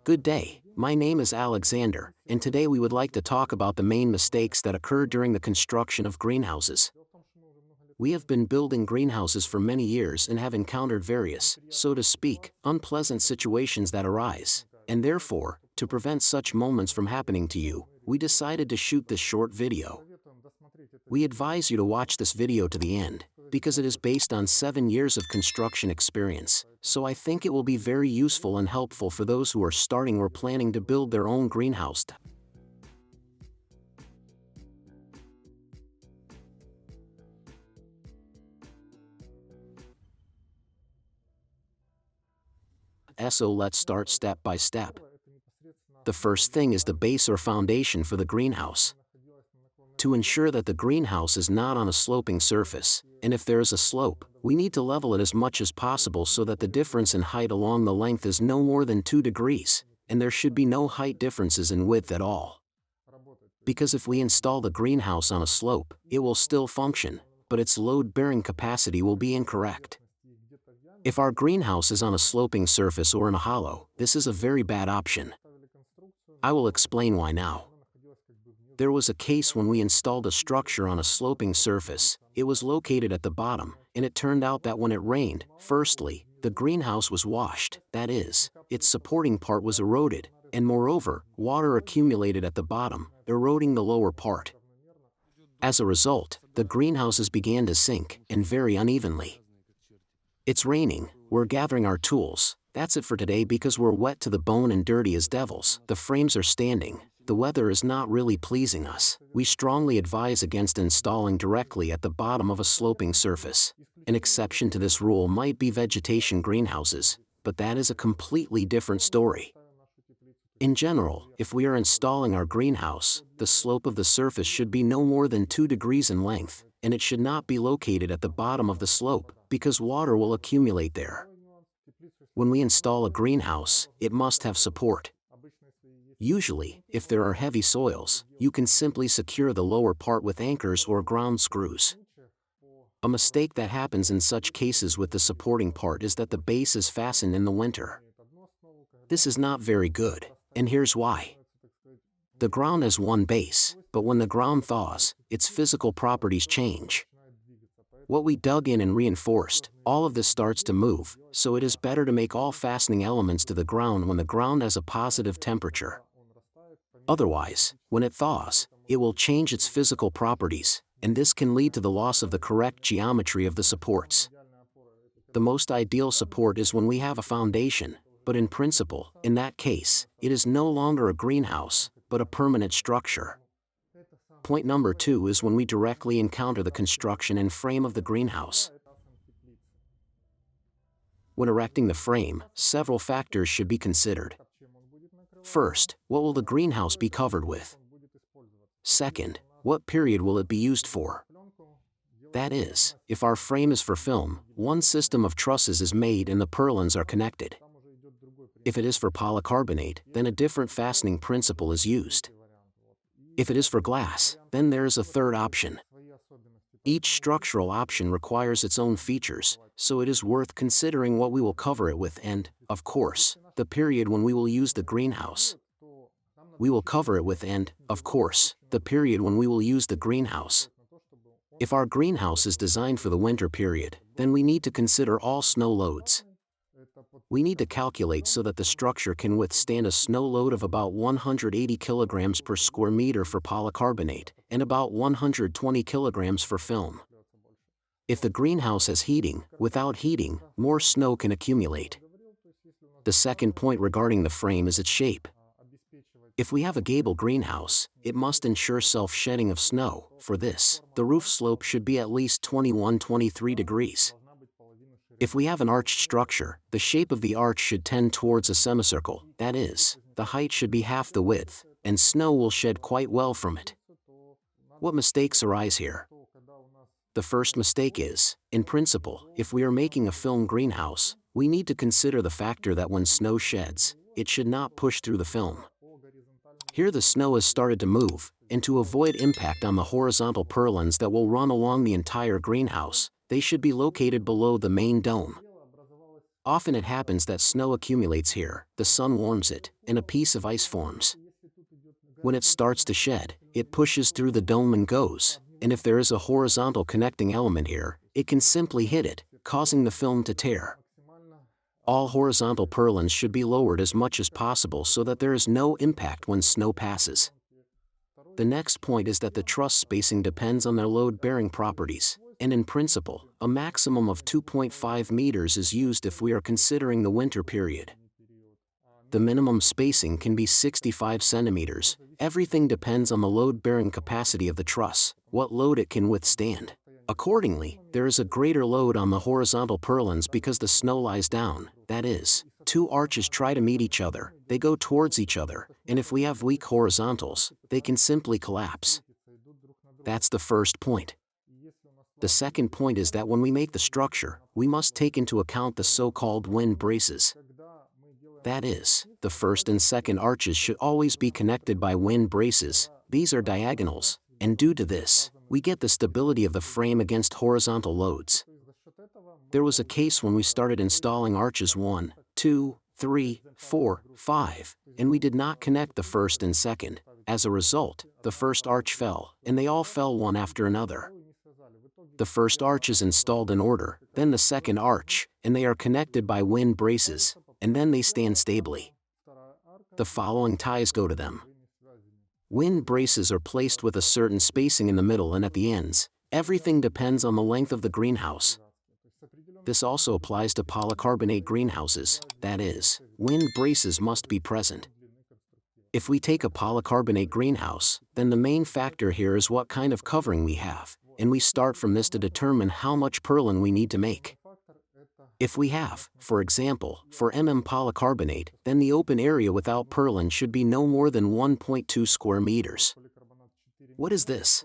Good day, my name is Alexander, and today we would like to talk about the main mistakes that occur during the construction of greenhouses. We have been building greenhouses for many years and have encountered various, so to speak, unpleasant situations that arise, and therefore, to prevent such moments from happening to you, we decided to shoot this short video. We advise you to watch this video to the end, because it is based on 7 years of construction experience, so I think it will be very useful and helpful for those who are starting or planning to build their own greenhouse. So let's start step by step. The first thing is the base or foundation for the greenhouse. To ensure that the greenhouse is not on a sloping surface, and if there is a slope, we need to level it as much as possible so that the difference in height along the length is no more than 2 degrees, and there should be no height differences in width at all. Because if we install the greenhouse on a slope, it will still function, but its load-bearing capacity will be incorrect. If our greenhouse is on a sloping surface or in a hollow, this is a very bad option. I will explain why now. There was a case when we installed a structure on a sloping surface. It was located at the bottom, and it turned out that when it rained, firstly, the greenhouse was washed, that is, its supporting part was eroded, and moreover, water accumulated at the bottom, eroding the lower part. As a result, the greenhouses began to sink, and very unevenly. It's raining, we're gathering our tools. That's it for today because we're wet to the bone and dirty as devils. The frames are standing. The weather is not really pleasing us. We strongly advise against installing directly at the bottom of a sloping surface. An exception to this rule might be vegetation greenhouses, but that is a completely different story. In general, if we are installing our greenhouse, the slope of the surface should be no more than 2 degrees in length, and it should not be located at the bottom of the slope, because water will accumulate there. When we install a greenhouse, it must have support. Usually, if there are heavy soils, you can simply secure the lower part with anchors or ground screws. A mistake that happens in such cases with the supporting part is that the base is fastened in the winter. This is not very good, and here's why. The ground has one base, but when the ground thaws, its physical properties change. What we dug in and reinforced, all of this starts to move, so it is better to make all fastening elements to the ground when the ground has a positive temperature. Otherwise, when it thaws, it will change its physical properties, and this can lead to the loss of the correct geometry of the supports. The most ideal support is when we have a foundation, but in principle, in that case, it is no longer a greenhouse, but a permanent structure. Point number 2 is when we directly encounter the construction and frame of the greenhouse. When erecting the frame, several factors should be considered. First, what will the greenhouse be covered with? Second, what period will it be used for? That is, if our frame is for film, one system of trusses is made and the purlins are connected. If it is for polycarbonate, then a different fastening principle is used. If it is for glass, then there is a third option. Each structural option requires its own features, so it is worth considering what we will cover it with and, of course, the period when we will use the greenhouse. We will cover it with and, of course, the period when we will use the greenhouse. If our greenhouse is designed for the winter period, then we need to consider all snow loads. We need to calculate so that the structure can withstand a snow load of about 180 kilograms per square meter for polycarbonate, and about 120 kilograms for film. If the greenhouse has heating, without heating, more snow can accumulate. The second point regarding the frame is its shape. If we have a gable greenhouse, it must ensure self-shedding of snow. For this, the roof slope should be at least 21-23 degrees. If we have an arched structure, the shape of the arch should tend towards a semicircle, that is, the height should be half the width, and snow will shed quite well from it. What mistakes arise here? The first mistake is, in principle, if we are making a film greenhouse, we need to consider the factor that when snow sheds, it should not push through the film. Here the snow has started to move, and to avoid impact on the horizontal purlins that will run along the entire greenhouse, they should be located below the main dome. Often it happens that snow accumulates here, the sun warms it, and a piece of ice forms. When it starts to shed, it pushes through the dome and goes, and if there is a horizontal connecting element here, it can simply hit it, causing the film to tear. All horizontal purlins should be lowered as much as possible so that there is no impact when snow passes. The next point is that the truss spacing depends on their load-bearing properties, and in principle, a maximum of 2.5 meters is used if we are considering the winter period. The minimum spacing can be 65 centimeters. Everything depends on the load-bearing capacity of the truss, what load it can withstand. Accordingly, there is a greater load on the horizontal purlins because the snow lies down, that is, two arches try to meet each other, they go towards each other, and if we have weak horizontals, they can simply collapse. That's the first point. The second point is that when we make the structure, we must take into account the so-called wind braces. That is, the first and second arches should always be connected by wind braces. These are diagonals, and due to this, we get the stability of the frame against horizontal loads. There was a case when we started installing arches 1, 2, 3, 4, 5, and we did not connect the first and second. As a result, the first arch fell, and they all fell one after another. The first arch is installed in order, then the second arch, and they are connected by wind braces, and then they stand stably. The following ties go to them. Wind braces are placed with a certain spacing in the middle and at the ends. Everything depends on the length of the greenhouse. This also applies to polycarbonate greenhouses, that is, wind braces must be present. If we take a polycarbonate greenhouse, then the main factor here is what kind of covering we have, and we start from this to determine how much purlin we need to make. If we have, for example, 4 mm polycarbonate, then the open area without purlin should be no more than 1.2 square meters. What is this?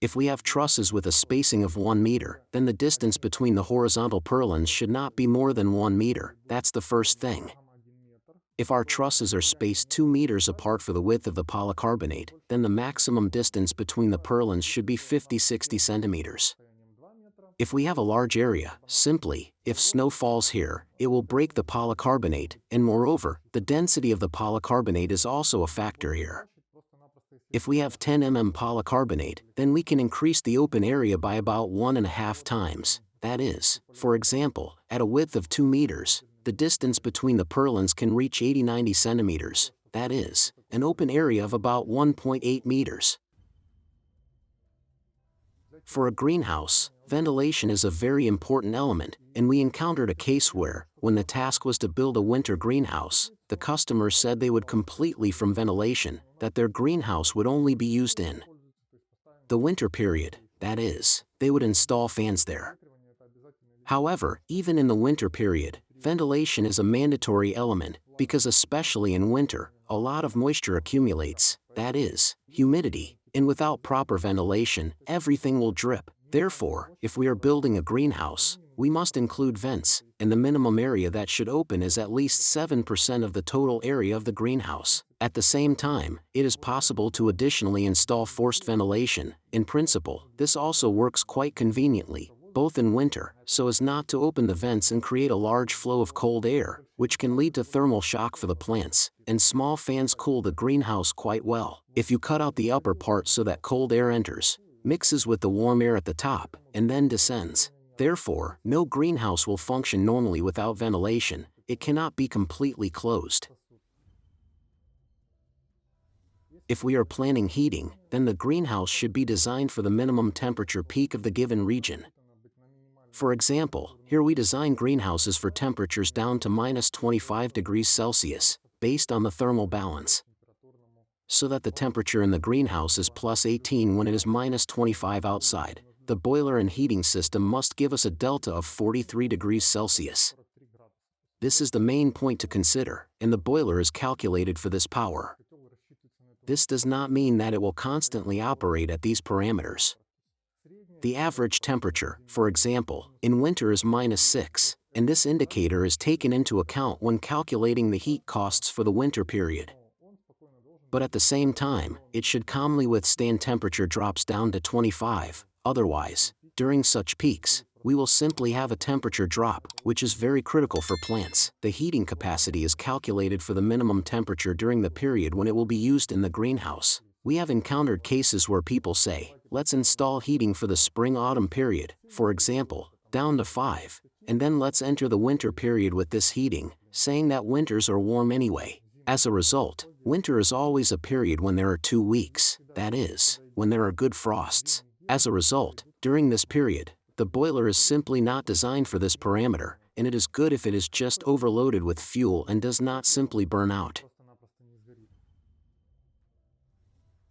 If we have trusses with a spacing of 1 meter, then the distance between the horizontal purlins should not be more than 1 meter, that's the first thing. If our trusses are spaced 2 meters apart for the width of the polycarbonate, then the maximum distance between the purlins should be 50-60 centimeters. If we have a large area, simply, if snow falls here, it will break the polycarbonate, and moreover, the density of the polycarbonate is also a factor here. If we have 10 mm polycarbonate, then we can increase the open area by about 1.5 times. That is, for example, at a width of 2 meters, the distance between the purlins can reach 80-90 centimeters. That is, an open area of about 1.8 meters. For a greenhouse, ventilation is a very important element, and we encountered a case where, when the task was to build a winter greenhouse, the customer said they would completely from ventilation, that their greenhouse would only be used in the winter period, that is, they would install fans there. However, even in the winter period, ventilation is a mandatory element, because especially in winter, a lot of moisture accumulates, that is, humidity, and without proper ventilation, everything will drip. Therefore, if we are building a greenhouse, we must include vents, and the minimum area that should open is at least 7% of the total area of the greenhouse. At the same time, it is possible to additionally install forced ventilation. In principle, this also works quite conveniently, both in winter, so as not to open the vents and create a large flow of cold air, which can lead to thermal shock for the plants, and small fans cool the greenhouse quite well. If you cut out the upper part so that cold air enters, mixes with the warm air at the top, and then descends. Therefore, no greenhouse will function normally without ventilation. It cannot be completely closed. If we are planning heating, then the greenhouse should be designed for the minimum temperature peak of the given region. For example, here we design greenhouses for temperatures down to -25 degrees Celsius, based on the thermal balance, so that the temperature in the greenhouse is +18 when it is -25 outside. The boiler and heating system must give us a delta of 43 degrees Celsius. This is the main point to consider, and the boiler is calculated for this power. This does not mean that it will constantly operate at these parameters. The average temperature, for example, in winter is -6, and this indicator is taken into account when calculating the heat costs for the winter period. But at the same time, it should calmly withstand temperature drops down to 25, otherwise, during such peaks, we will simply have a temperature drop, which is very critical for plants. The heating capacity is calculated for the minimum temperature during the period when it will be used in the greenhouse. We have encountered cases where people say, let's install heating for the spring-autumn period, for example, down to 5, and then let's enter the winter period with this heating, saying that winters are warm anyway. As a result, winter is always a period when there are 2 weeks, that is, when there are good frosts. As a result, during this period, the boiler is simply not designed for this parameter, and it is good if it is just overloaded with fuel and does not simply burn out.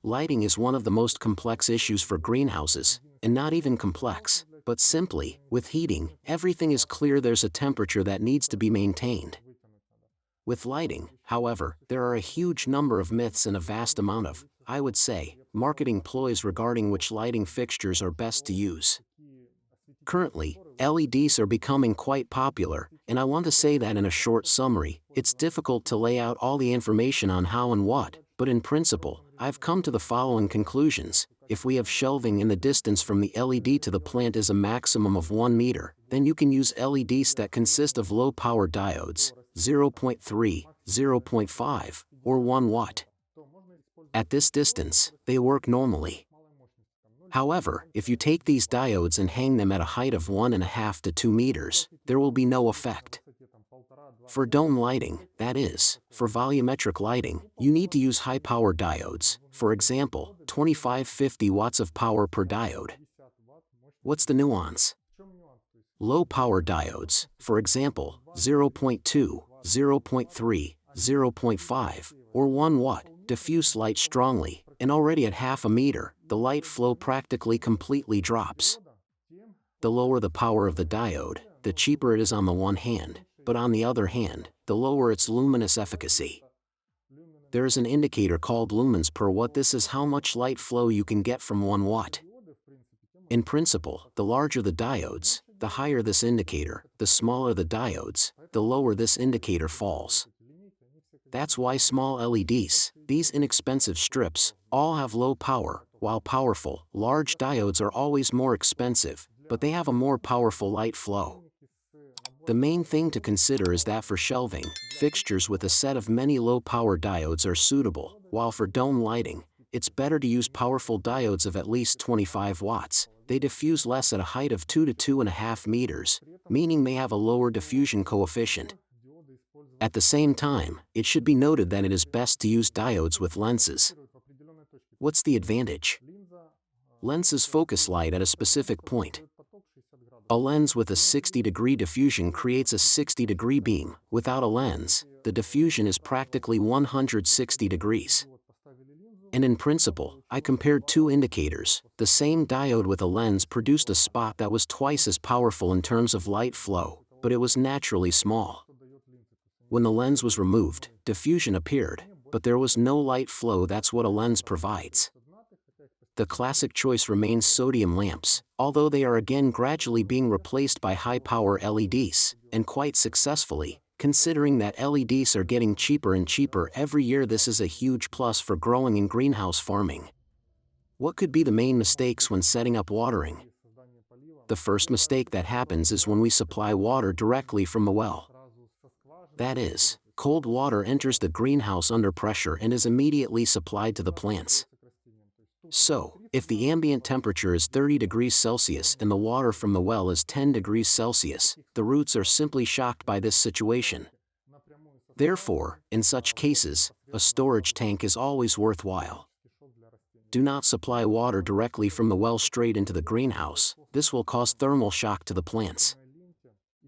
Lighting is one of the most complex issues for greenhouses, and not even complex, but simply, with heating, everything is clear there's a temperature that needs to be maintained. With lighting, however, there are a huge number of myths and a vast amount of, I would say, marketing ploys regarding which lighting fixtures are best to use. Currently, LEDs are becoming quite popular, and I want to say that in a short summary, it's difficult to lay out all the information on how and what, but in principle, I've come to the following conclusions. If we have shelving in the distance from the LED to the plant is a maximum of 1 meter, then you can use LEDs that consist of low-power diodes, 0.3, 0.5, or 1 watt. At this distance, they work normally. However, if you take these diodes and hang them at a height of 1.5 to 2 meters, there will be no effect. For dome lighting, that is, for volumetric lighting, you need to use high-power diodes, for example, 25-50 watts of power per diode. What's the nuance? Low-power diodes, for example, 0.2, 0.3, 0.5, or 1 watt, diffuse light strongly, and already at half a meter, the light flow practically completely drops. The lower the power of the diode, the cheaper it is on the one hand, but on the other hand, the lower its luminous efficacy. There is an indicator called lumens per watt. This is how much light flow you can get from 1 watt. In principle, the larger the diodes, the higher this indicator, the smaller the diodes, the lower this indicator falls. That's why small LEDs, these inexpensive strips, all have low power, while powerful, large diodes are always more expensive, but they have a more powerful light flow. The main thing to consider is that for shelving, fixtures with a set of many low-power diodes are suitable, while for dome lighting, it's better to use powerful diodes of at least 25 watts. They diffuse less at a height of 2 to 2.5 meters, meaning they have a lower diffusion coefficient. At the same time, it should be noted that it is best to use diodes with lenses. What's the advantage? Lenses focus light at a specific point. A lens with a 60-degree diffusion creates a 60-degree beam. Without a lens, the diffusion is practically 160 degrees. And in principle, I compared 2 indicators. The same diode with a lens produced a spot that was twice as powerful in terms of light flow, but it was naturally small. When the lens was removed, diffusion appeared, but there was no light flow. That's what a lens provides. The classic choice remains sodium lamps, although they are again gradually being replaced by high-power LEDs, and quite successfully. Considering that LEDs are getting cheaper and cheaper every year, this is a huge plus for growing in greenhouse farming. What could be the main mistakes when setting up watering? The first mistake that happens is when we supply water directly from the well. That is, cold water enters the greenhouse under pressure and is immediately supplied to the plants. So, if the ambient temperature is 30 degrees Celsius and the water from the well is 10 degrees Celsius, the roots are simply shocked by this situation. Therefore, in such cases, a storage tank is always worthwhile. Do not supply water directly from the well straight into the greenhouse. This will cause thermal shock to the plants.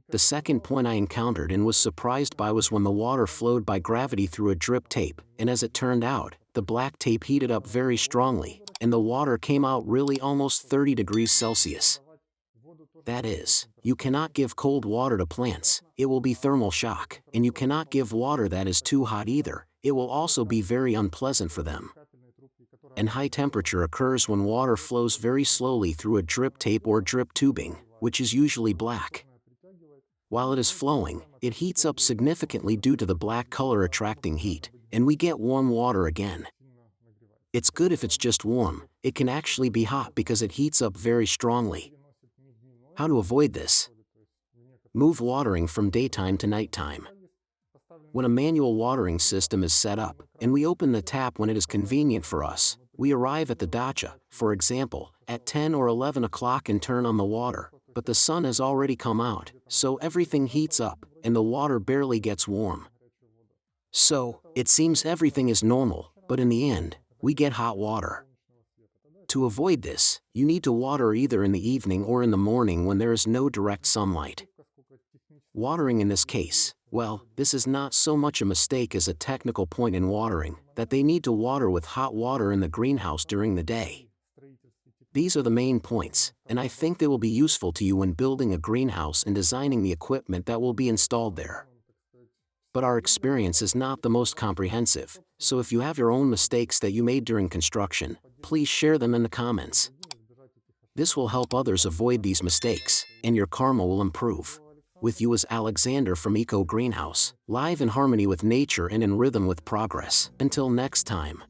The second point I encountered and was surprised by was when the water flowed by gravity through a drip tape, and as it turned out, the black tape heated up very strongly, and the water came out really almost 30 degrees Celsius. That is, you cannot give cold water to plants, it will be thermal shock, and you cannot give water that is too hot either, it will also be very unpleasant for them. And high temperature occurs when water flows very slowly through a drip tape or drip tubing, which is usually black. While it is flowing, it heats up significantly due to the black color attracting heat, and we get warm water again. It's good if it's just warm. It can actually be hot because it heats up very strongly. How to avoid this? Move watering from daytime to nighttime. When a manual watering system is set up, and we open the tap when it is convenient for us, we arrive at the dacha, for example, at 10 or 11 o'clock and turn on the water, but the sun has already come out, so everything heats up, and the water barely gets warm. So, it seems everything is normal, but in the end, we get hot water. To avoid this, you need to water either in the evening or in the morning when there is no direct sunlight. Watering in this case, well, this is not so much a mistake as a technical point in watering, that they need to water with hot water in the greenhouse during the day. These are the main points, and I think they will be useful to you when building a greenhouse and designing the equipment that will be installed there. But our experience is not the most comprehensive, so if you have your own mistakes that you made during construction, please share them in the comments. This will help others avoid these mistakes, and your karma will improve. With you is Alexander from Eco Greenhouse, live in harmony with nature and in rhythm with progress. Until next time.